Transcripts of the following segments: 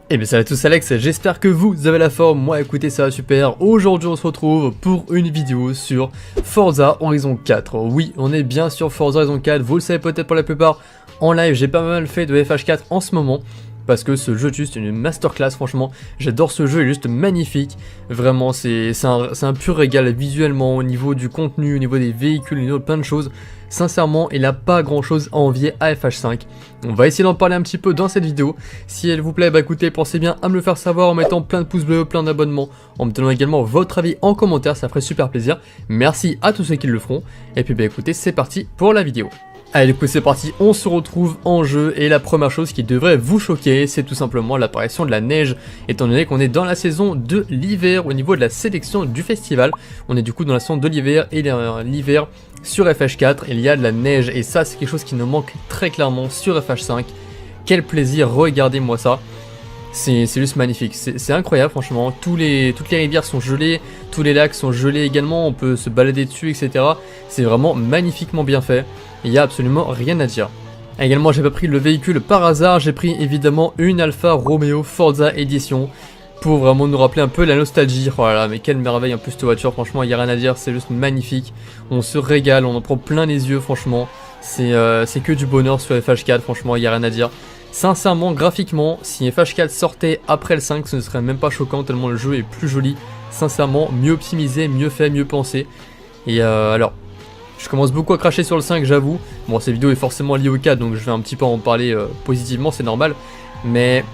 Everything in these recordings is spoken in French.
Eh bien salut à tous, Alex, j'espère que vous avez la forme. Moi écoutez, ça va super. Aujourd'hui on se retrouve pour une vidéo sur Forza Horizon 4. Oui, on est bien sur Forza Horizon 4, vous le savez peut-être pour la plupart. En live j'ai pas mal fait de FH4 en ce moment, parce que ce jeu est juste une masterclass, franchement. J'adore ce jeu, il est juste magnifique. Vraiment, c'est un pur régal visuellement, au niveau du contenu, au niveau des véhicules, au niveau de plein de choses. Sincèrement, il n'a pas grand chose à envier à FH5. On va essayer d'en parler un petit peu dans cette vidéo. Si elle vous plaît, bah écoutez, pensez bien à me le faire savoir en mettant plein de pouces bleus, plein d'abonnements, en me donnant également votre avis en commentaire, ça ferait super plaisir. Merci à tous ceux qui le feront. Et puis bah écoutez, c'est parti pour la vidéo. Allez, du coup c'est parti, on se retrouve en jeu et la première chose qui devrait vous choquer, c'est tout simplement l'apparition de la neige, étant donné qu'on est dans la saison de l'hiver au niveau de la sélection du festival. On est du coup dans la saison de l'hiver et l'hiver sur FH4, il y a de la neige et ça c'est quelque chose qui nous manque très clairement sur FH5. Quel plaisir, regardez-moi ça. C'est juste magnifique, c'est incroyable franchement, toutes les rivières sont gelées, tous les lacs sont gelés également, on peut se balader dessus etc. C'est vraiment magnifiquement bien fait, il n'y a absolument rien à dire. Également j'ai pas pris le véhicule par hasard, j'ai pris évidemment une Alfa Romeo Forza Edition pour vraiment nous rappeler un peu la nostalgie. Oh là là, mais quelle merveille en plus cette voiture, franchement il n'y a rien à dire, c'est juste magnifique, on se régale, on en prend plein les yeux franchement, c'est que du bonheur sur FH4, franchement il n'y a rien à dire. Sincèrement, graphiquement, si FH4 sortait après le 5, ce ne serait même pas choquant tellement le jeu est plus joli. Sincèrement, mieux optimisé, mieux fait, mieux pensé. Et alors, je commence beaucoup à cracher sur le 5, j'avoue. Bon, cette vidéo est forcément liée au 4, donc je vais un petit peu en parler positivement, c'est normal. Mais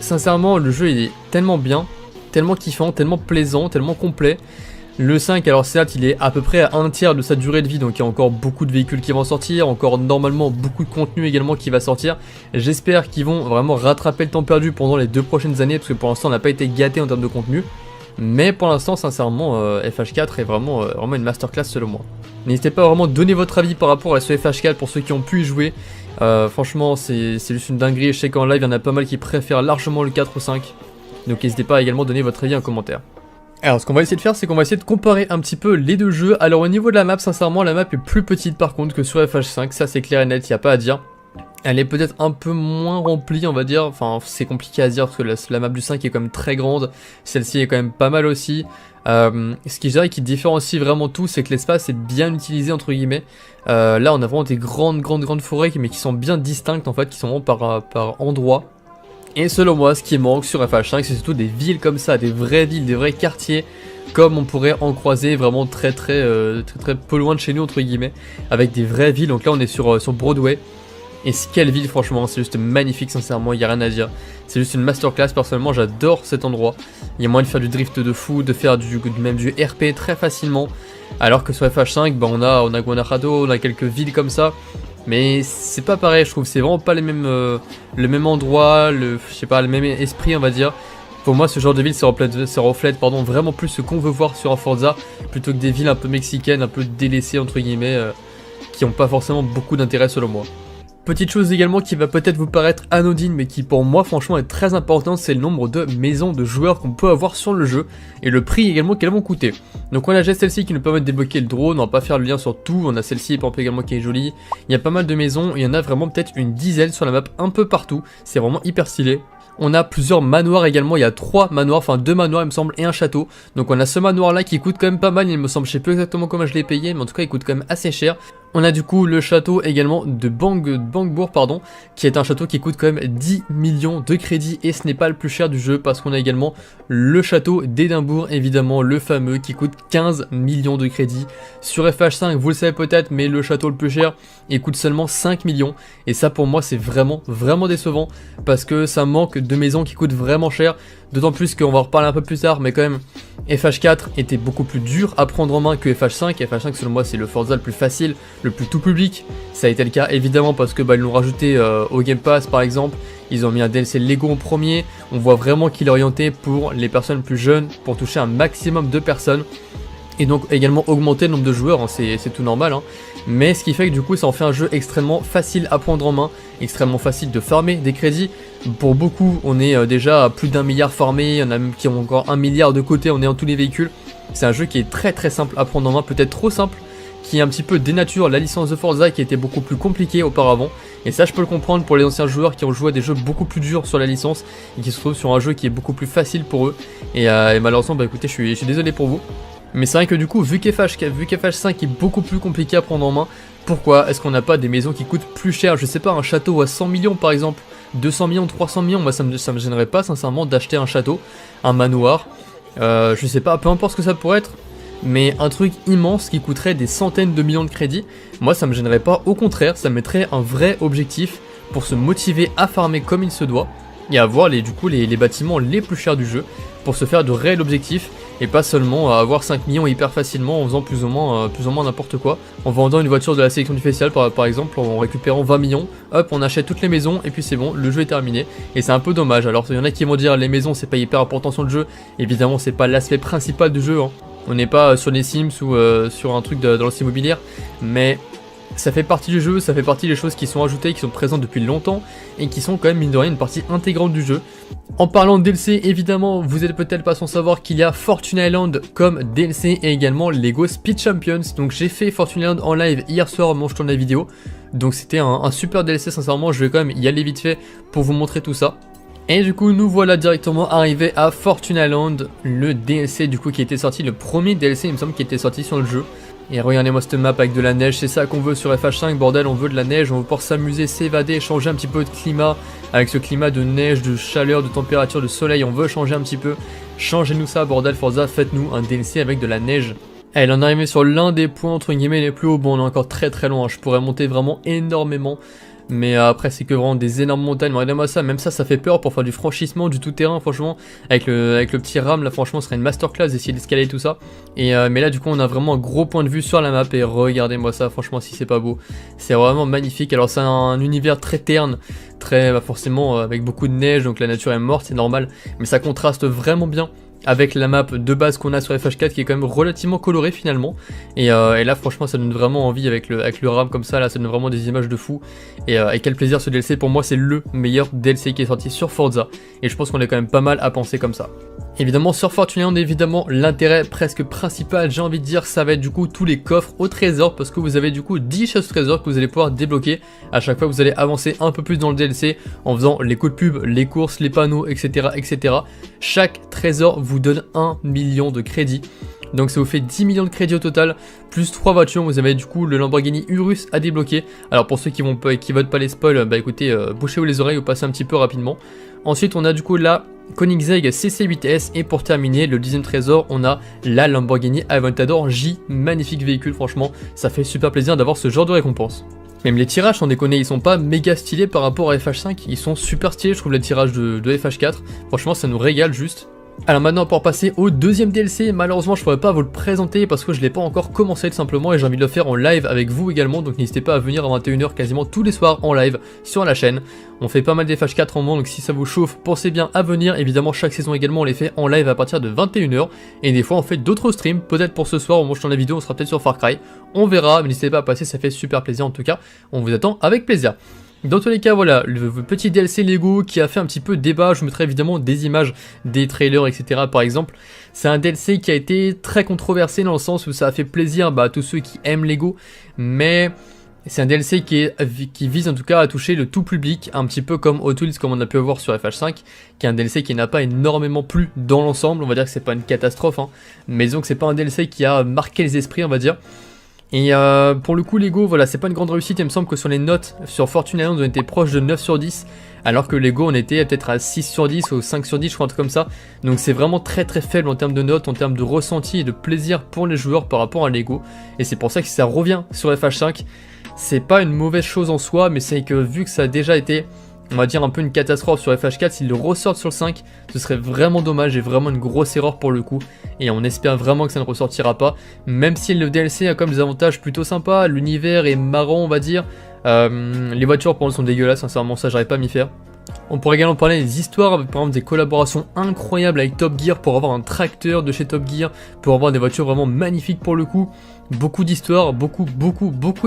sincèrement, le jeu il est tellement bien, tellement kiffant, tellement plaisant, tellement complet. Le 5, alors certes, il est à peu près à un tiers de sa durée de vie, donc il y a encore beaucoup de véhicules qui vont sortir, encore normalement beaucoup de contenu également qui va sortir. J'espère qu'ils vont vraiment rattraper le temps perdu pendant les 2 prochaines années, parce que pour l'instant on n'a pas été gâté en termes de contenu. Mais pour l'instant, sincèrement, FH4 est vraiment une masterclass selon moi. N'hésitez pas à vraiment donner votre avis par rapport à ce FH4 pour ceux qui ont pu y jouer. Franchement, c'est juste une dinguerie, je sais qu'en live il y en a pas mal qui préfèrent largement le 4 ou 5. Donc n'hésitez pas à également donner votre avis en commentaire. Alors ce qu'on va essayer de faire, c'est qu'on va essayer de comparer un petit peu les deux jeux. Alors au niveau de la map, sincèrement la map est plus petite par contre que sur FH5, ça c'est clair et net, il n'y a pas à dire. Elle est peut-être un peu moins remplie on va dire, enfin c'est compliqué à dire parce que la map du 5 est quand même très grande, celle-ci est quand même pas mal aussi. Ce qui je dirais qui différencie vraiment tout, c'est que l'espace est bien utilisé entre guillemets. Là on a vraiment des grandes forêts mais qui sont bien distinctes en fait, qui sont vraiment par endroits. Et selon moi, ce qui manque sur FH5, c'est surtout des villes comme ça, des vraies villes, des vrais quartiers, comme on pourrait en croiser vraiment très peu loin de chez nous, entre guillemets, avec des vraies villes. Donc là, on est sur Broadway. Et quelle ville, franchement, c'est juste magnifique, sincèrement, il n'y a rien à dire. C'est juste une masterclass, personnellement, j'adore cet endroit. Il y a moyen de faire du drift de fou, de faire même du RP très facilement. Alors que sur FH5, bah, on a Guanajuato, on a quelques villes comme ça. Mais c'est pas pareil, je trouve, c'est vraiment pas le même endroit, je sais pas, le même esprit on va dire. Pour moi ce genre de ville ça reflète vraiment plus ce qu'on veut voir sur un Forza, plutôt que des villes un peu mexicaines, un peu délaissées entre guillemets, qui ont pas forcément beaucoup d'intérêt selon moi. Petite chose également qui va peut-être vous paraître anodine mais qui pour moi franchement est très importante, c'est le nombre de maisons de joueurs qu'on peut avoir sur le jeu et le prix également qu'elles vont coûter. Donc on a déjà celle-ci qui nous permet de débloquer le drone, on va pas faire le lien sur tout, on a celle-ci par exemple également qui est jolie. Il y a pas mal de maisons, il y en a vraiment peut-être une dizaine sur la map un peu partout, c'est vraiment hyper stylé. On a plusieurs manoirs également, il y a 3 manoirs, enfin 2 manoirs il me semble et un château. Donc on a ce manoir là qui coûte quand même pas mal, il me semble, je sais plus exactement comment je l'ai payé, mais en tout cas il coûte quand même assez cher. On a du coup le château également de Bangbourg pardon, qui est un château qui coûte quand même 10 millions de crédits et ce n'est pas le plus cher du jeu parce qu'on a également le château d'Édimbourg évidemment, le fameux qui coûte 15 millions de crédits. Sur FH5 vous le savez peut-être mais le château le plus cher il coûte seulement 5 millions et ça pour moi c'est vraiment décevant parce que ça manque de maisons qui coûtent vraiment cher, d'autant plus qu'on va en reparler un peu plus tard mais quand même FH4 était beaucoup plus dur à prendre en main que FH5. FH5 selon moi c'est le Forza le plus facile, le plus tout public. Ça a été le cas évidemment parce que ils l'ont rajouté au Game Pass par exemple. Ils ont mis un DLC Lego en premier. On voit vraiment qu'il est orienté pour les personnes plus jeunes, pour toucher un maximum de personnes. Et donc également augmenter le nombre de joueurs, hein, c'est tout normal. Hein. Mais ce qui fait que du coup ça en fait un jeu extrêmement facile à prendre en main, extrêmement facile de farmer des crédits. Pour beaucoup on est déjà à plus d'1 milliard farmé, il y en a même qui ont encore 1 milliard de côté en ayant tous les véhicules. C'est un jeu qui est très simple à prendre en main, peut-être trop simple, qui un petit peu dénature la licence de Forza qui était beaucoup plus compliquée auparavant. Et ça je peux le comprendre pour les anciens joueurs qui ont joué à des jeux beaucoup plus durs sur la licence et qui se retrouvent sur un jeu qui est beaucoup plus facile pour eux. Et malheureusement bah écoutez je suis désolé pour vous. Mais c'est vrai que du coup vu qu'FH5 est beaucoup plus compliqué à prendre en main, pourquoi est-ce qu'on n'a pas des maisons qui coûtent plus cher? Je sais pas, un château à 100 millions par exemple, 200 millions, 300 millions, moi ça me gênerait pas sincèrement d'acheter un château, un manoir, je sais pas, peu importe ce que ça pourrait être. Mais un truc immense qui coûterait des centaines de millions de crédits, moi ça me gênerait pas, au contraire, ça mettrait un vrai objectif pour se motiver à farmer comme il se doit et avoir du coup les bâtiments les plus chers du jeu pour se faire de réels objectifs et pas seulement avoir 5 millions hyper facilement en faisant plus ou moins n'importe quoi, en vendant une voiture de la sélection du festival par exemple, en récupérant 20 millions, hop on achète toutes les maisons et puis c'est bon, le jeu est terminé et c'est un peu dommage. Alors il y en a qui vont dire les maisons c'est pas hyper important sur le jeu, évidemment c'est pas l'aspect principal du jeu, hein. On n'est pas sur les Sims ou sur un truc dans l'immobilière, mais ça fait partie du jeu, ça fait partie des choses qui sont ajoutées, qui sont présentes depuis longtemps et qui sont quand même mine de rien une partie intégrante du jeu. En parlant de DLC, évidemment, vous êtes peut-être pas sans savoir qu'il y a Fortune Island comme DLC et également Lego Speed Champions. Donc j'ai fait Fortune Island en live hier soir au moment où je tourne la vidéo. Donc c'était un super DLC sincèrement, je vais quand même y aller vite fait pour vous montrer tout ça. Et du coup nous voilà directement arrivés à Fortune Island, le DLC du coup qui était sorti, le premier DLC il me semble qui était sorti sur le jeu. Et regardez-moi cette map avec de la neige, c'est ça qu'on veut sur FH5, bordel, on veut de la neige, on veut pouvoir s'amuser, s'évader, changer un petit peu de climat, avec ce climat de neige, de chaleur, de température, de soleil, on veut changer un petit peu. Changez-nous ça bordel Forza, faites-nous un DLC avec de la neige. Elle en est arrivée sur l'un des points entre guillemets les plus hauts, bon on est encore très loin, je pourrais monter vraiment énormément. Mais après c'est que vraiment des énormes montagnes, regardez-moi ça, même ça fait peur pour faire du franchissement, du tout terrain franchement. Avec le petit ram là franchement ce serait une masterclass d'essayer d'escalader tout ça. Mais là du coup on a vraiment un gros point de vue sur la map et regardez-moi ça franchement si c'est pas beau. C'est vraiment magnifique, alors c'est un univers très terne, très forcément avec beaucoup de neige donc la nature est morte c'est normal. Mais ça contraste vraiment bien avec la map de base qu'on a sur FH4 qui est quand même relativement colorée finalement. Et là franchement ça donne vraiment envie avec le RAM comme ça, là ça donne vraiment des images de fou. Et quel plaisir ce DLC, pour moi c'est le meilleur DLC qui est sorti sur Forza. Et je pense qu'on est quand même pas mal à penser comme ça. Évidemment sur Fortune Island, évidemment l'intérêt presque principal j'ai envie de dire ça va être du coup tous les coffres au trésor, parce que vous avez du coup 10 chasses au trésor que vous allez pouvoir débloquer à chaque fois que vous allez avancer un peu plus dans le DLC en faisant les coups de pub, les courses, les panneaux etc. Chaque trésor vous donne 1 million de crédits. Donc ça vous fait 10 millions de crédits au total, plus 3 voitures, vous avez du coup le Lamborghini Urus à débloquer. Alors pour ceux qui votent pas les spoils, bah écoutez, bouchez-vous les oreilles ou passez un petit peu rapidement. Ensuite on a du coup la Koenigsegg CC8S et pour terminer le 10e trésor on a la Lamborghini Aventador J, magnifique véhicule franchement, ça fait super plaisir d'avoir ce genre de récompense. Même les tirages, sans déconner, ils sont pas méga stylés par rapport à FH5, ils sont super stylés je trouve les tirages de FH4, franchement ça nous régale juste. Alors maintenant pour passer au deuxième DLC, malheureusement je pourrais pas vous le présenter parce que je l'ai pas encore commencé tout simplement et j'ai envie de le faire en live avec vous également, donc n'hésitez pas à venir à 21 h quasiment tous les soirs en live sur la chaîne. On fait pas mal des FH4 en moment donc si ça vous chauffe pensez bien à venir, évidemment chaque saison également on les fait en live à partir de 21 h et des fois on fait d'autres streams, peut-être pour ce soir au moment où je tourne la vidéo on sera peut-être sur Far Cry, on verra, mais n'hésitez pas à passer, ça fait super plaisir en tout cas, on vous attend avec plaisir. Dans tous les cas, voilà, le petit DLC Lego qui a fait un petit peu débat, je vous mettrai évidemment des images, des trailers, etc. par exemple. C'est un DLC qui a été très controversé dans le sens où ça a fait plaisir à tous ceux qui aiment Lego, mais c'est un DLC qui vise en tout cas à toucher le tout public, un petit peu comme Hot Wheels comme on a pu voir sur FH5, qui est un DLC qui n'a pas énormément plu dans l'ensemble, on va dire que c'est pas une catastrophe, hein, mais disons que c'est pas un DLC qui a marqué les esprits on va dire. Et pour le coup Lego, voilà, c'est pas une grande réussite, il me semble que sur les notes, sur Fortune Island on était proche de 9 sur 10, alors que Lego on était peut-être à 6 sur 10 ou 5 sur 10 je crois un truc comme ça, donc c'est vraiment très faible en termes de notes, en termes de ressenti et de plaisir pour les joueurs par rapport à Lego, et c'est pour ça que si ça revient sur FH5, c'est pas une mauvaise chose en soi, mais c'est que vu que ça a déjà été, on va dire un peu une catastrophe sur FH4, s'ils le ressortent sur le 5, ce serait vraiment dommage et vraiment une grosse erreur pour le coup. Et on espère vraiment que ça ne ressortira pas, même si le DLC a comme des avantages plutôt sympas, l'univers est marrant on va dire. Les voitures pour elles sont dégueulasses, sincèrement ça j'arrive pas à m'y faire. On pourrait également parler des histoires, avec par exemple des collaborations incroyables avec Top Gear pour avoir un tracteur de chez Top Gear, pour avoir des voitures vraiment magnifiques pour le coup. Beaucoup d'histoires, beaucoup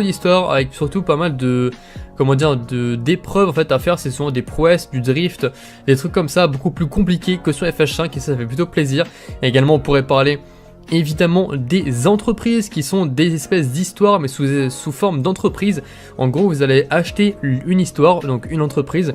d'histoires, avec surtout pas mal de, comment dire, d'épreuves en fait à faire, c'est souvent des prouesses, du drift, des trucs comme ça, beaucoup plus compliqués que sur FH5 et ça fait plutôt plaisir. Et également on pourrait parler évidemment des entreprises qui sont des espèces d'histoires mais sous forme d'entreprise. En gros, vous allez acheter une histoire, donc une entreprise,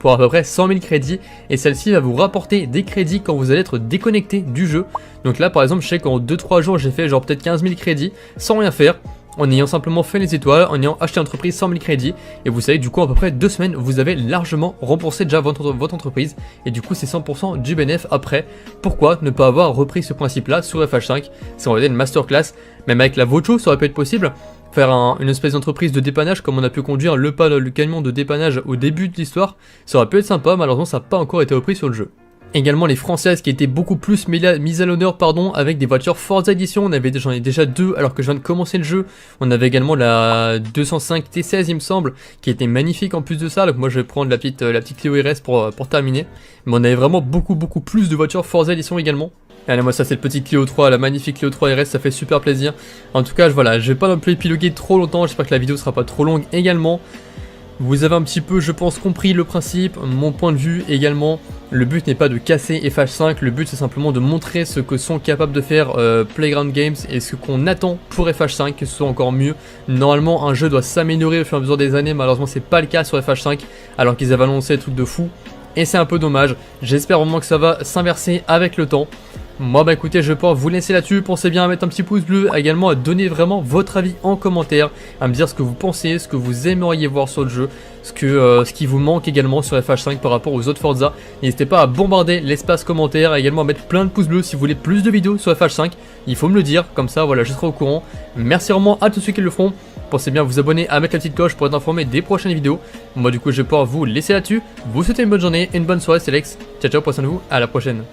pour à peu près 100 000 crédits, et celle-ci va vous rapporter des crédits quand vous allez être déconnecté du jeu. Donc là par exemple, je sais qu'en 2-3 jours j'ai fait genre peut-être 15 000 crédits sans rien faire, en ayant simplement fait les étoiles, en ayant acheté l'entreprise 100 000 crédits, et vous savez, du coup, à peu près 2 semaines, vous avez largement remboursé déjà votre entreprise, et du coup, c'est 100% du bénéfice après. Pourquoi ne pas avoir repris ce principe-là sur FH5? C'est en réalité une masterclass, même avec la Vocho, ça aurait pu être possible. Faire une espèce d'entreprise de dépannage, comme on a pu conduire le camion de dépannage au début de l'histoire, ça aurait pu être sympa, malheureusement, ça n'a pas encore été repris sur le jeu. Également les françaises qui étaient beaucoup plus mises à l'honneur avec des voitures Forza Edition. J'en ai déjà 2 alors que je viens de commencer le jeu. On avait également la 205 T16 il me semble, qui était magnifique en plus de ça. Donc moi je vais prendre la petite Clio RS pour terminer. Mais on avait vraiment beaucoup plus de voitures Forza Edition également. Et allez, moi ça c'est le petit Clio 3, la magnifique Clio 3 RS, ça fait super plaisir. En tout cas voilà, je vais pas non plus épiloguer trop longtemps, j'espère que la vidéo sera pas trop longue également. Vous avez un petit peu, je pense, compris le principe, mon point de vue également. Le but n'est pas de casser FH5, le but c'est simplement de montrer ce que sont capables de faire Playground Games et ce qu'on attend pour FH5, que ce soit encore mieux. Normalement, un jeu doit s'améliorer au fur et à mesure des années, malheureusement c'est pas le cas sur FH5, alors qu'ils avaient annoncé des trucs de fou. Et c'est un peu dommage, j'espère vraiment que ça va s'inverser avec le temps. Moi bah écoutez, je vais pouvoir vous laisser là-dessus, pensez bien à mettre un petit pouce bleu, également à donner vraiment votre avis en commentaire, à me dire ce que vous pensez, ce que vous aimeriez voir sur le jeu, ce qui vous manque également sur FH5 par rapport aux autres Forza. N'hésitez pas à bombarder l'espace commentaire, et également à mettre plein de pouces bleus si vous voulez plus de vidéos sur FH5, il faut me le dire, comme ça voilà je serai au courant. Merci vraiment à tous ceux qui le feront, pensez bien à vous abonner, à mettre la petite cloche pour être informé des prochaines vidéos. Moi du coup je vais pouvoir vous laisser là-dessus, vous souhaitez une bonne journée et une bonne soirée, c'est Lex, ciao ciao, prenez soin de vous, à la prochaine.